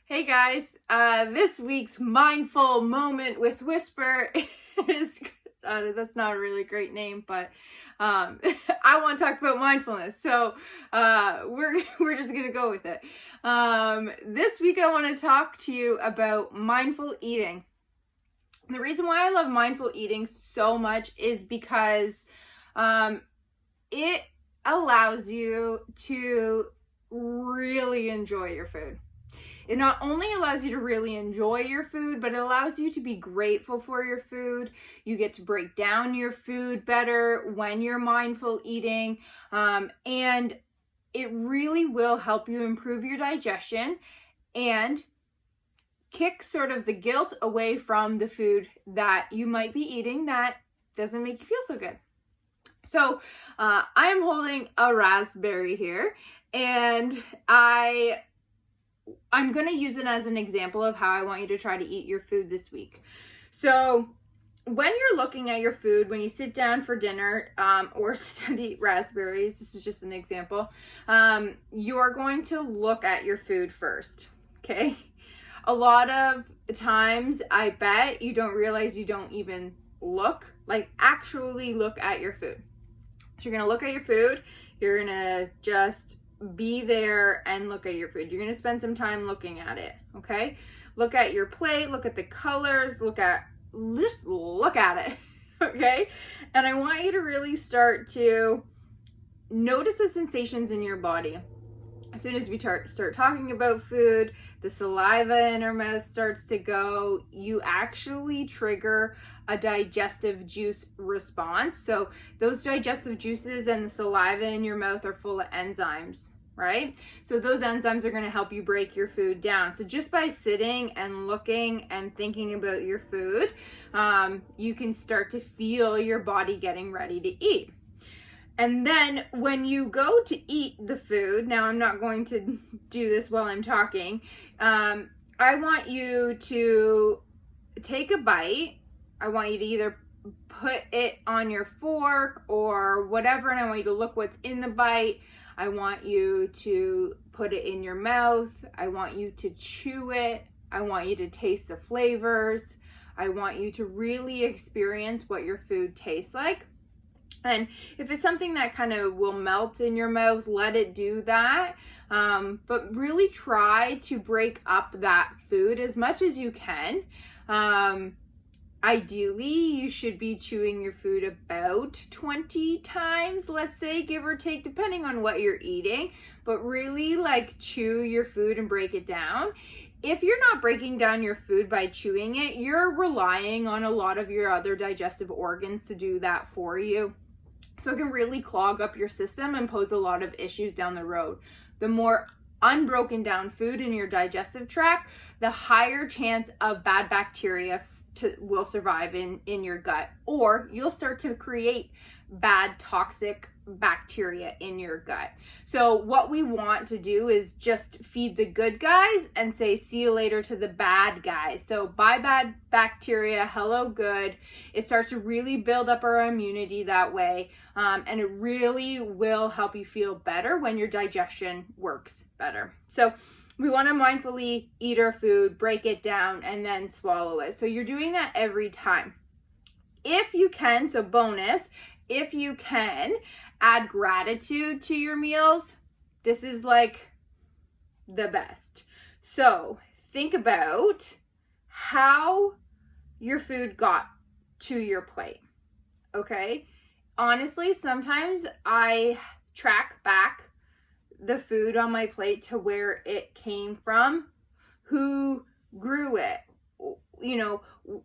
Hey guys, this week's mindful moment with Whisper is, that's not a really great name, but I want to talk about mindfulness, so we're just gonna go with it. This week I want to talk to you about mindful eating. The reason why I love mindful eating so much is because it allows you to really enjoy your food. It not only allows you to really enjoy your food, but it allows you to be grateful for your food. You get to break down your food better when you're mindful eating. And it really will help you improve your digestion and kick sort of the guilt away from the food that you might be eating that doesn't make you feel so good. So I am holding a raspberry here, and I'm going to use it as an example of how I want you to try to eat your food this week. So when you're looking at your food, when you sit down for dinner or sit down to eat raspberries, this is just an example, you're going to look at your food first, okay? A lot of times, I bet you don't realize you don't even actually look at your food. So you're going to look at your food, you're going to just be there and look at your food. You're going to spend some time looking at it, okay? Look at your plate, look at the colors, just look at it, okay? And I want you to really start to notice the sensations in your body. As soon as we start talking about food, the saliva in our mouth starts to go. You actually trigger a digestive juice response. So those digestive juices and the saliva in your mouth are full of enzymes, right? So those enzymes are going to help you break your food down. So just by sitting and looking and thinking about your food, you can start to feel your body getting ready to eat. And then when you go to eat the food, now I'm not going to do this while I'm talking, I want you to take a bite. I want you to either put it on your fork or whatever, and I want you to look what's in the bite. I want you to put it in your mouth. I want you to chew it. I want you to taste the flavors. I want you to really experience what your food tastes like. And if it's something that kind of will melt in your mouth, let it do that. But really try to break up that food as much as you can. Ideally, you should be chewing your food about 20 times, let's say, give or take, depending on what you're eating. But really, chew your food and break it down. If you're not breaking down your food by chewing it, you're relying on a lot of your other digestive organs to do that for you. So it can really clog up your system and pose a lot of issues down the road. The more unbroken down food in your digestive tract, the higher chance of bad bacteria will survive in your gut, or you'll start to create bad toxic bacteria in your gut. So what we want to do is just feed the good guys and say see you later to the bad guys. So bye bad bacteria, hello good. It starts to really build up our immunity that way, and it really will help you feel better when your digestion works better. So we want to mindfully eat our food, break it down, and then swallow it. So you're doing that every time. If you can, so bonus, if you can, add gratitude to your meals. This is the best. So think about how your food got to your plate, okay? Honestly, sometimes I track back the food on my plate to where it came from, who grew it,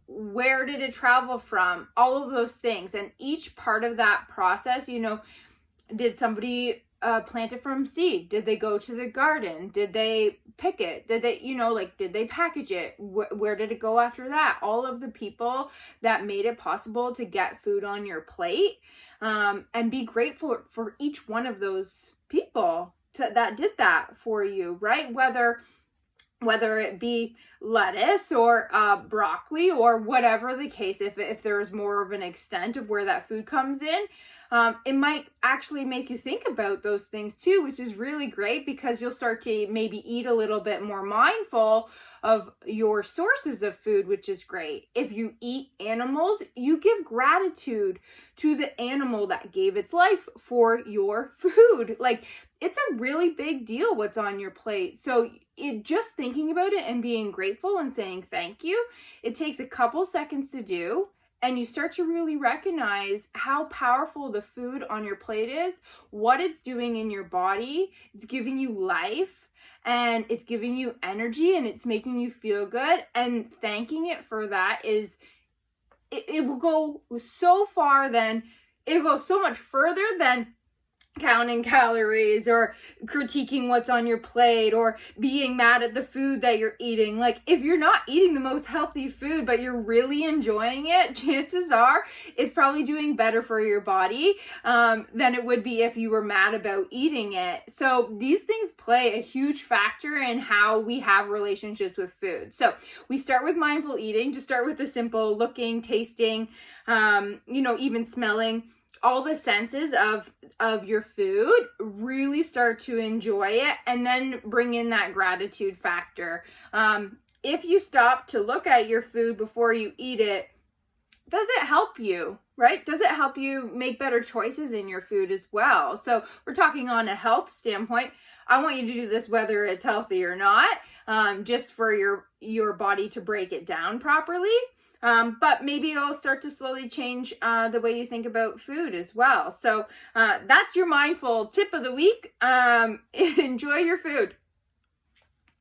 where did it travel from, all of those things. And each part of that process, did somebody plant it from seed? Did they go to the garden? Did they pick it? Did they, did they package it? Where did it go after that? All of the people that made it possible to get food on your plate, and be grateful for each one of those people that did that for you, right? Whether it be lettuce or broccoli or whatever the case, if there's more of an extent of where that food comes in, it might actually make you think about those things too, which is really great because you'll start to maybe eat a little bit more mindful of your sources of food, which is great. If you eat animals, you give gratitude to the animal that gave its life for your food. Like, it's a really big deal what's on your plate. So just thinking about it and being grateful and saying thank you, it takes a couple seconds to do. And you start to really recognize how powerful the food on your plate is, what it's doing in your body. It's giving you life, and it's giving you energy, and it's making you feel good. And thanking it for that it will go so far, then it'll go so much further than counting calories or critiquing what's on your plate or being mad at the food that you're eating. Like, if you're not eating the most healthy food but you're really enjoying it, chances are it's probably doing better for your body than it would be if you were mad about eating it. So these things play a huge factor in how we have relationships with food. So we start with mindful eating, to start with the simple looking, tasting, even smelling, all the senses of your food, really start to enjoy it, and then bring in that gratitude factor. If you stop to look at your food before you eat it, does it help you, right? Does it help you make better choices in your food as well? So we're talking on a health standpoint. I want you to do this whether it's healthy or not, just for your body to break it down properly. But maybe it'll start to slowly change the way you think about food as well. So that's your mindful tip of the week. Enjoy your food.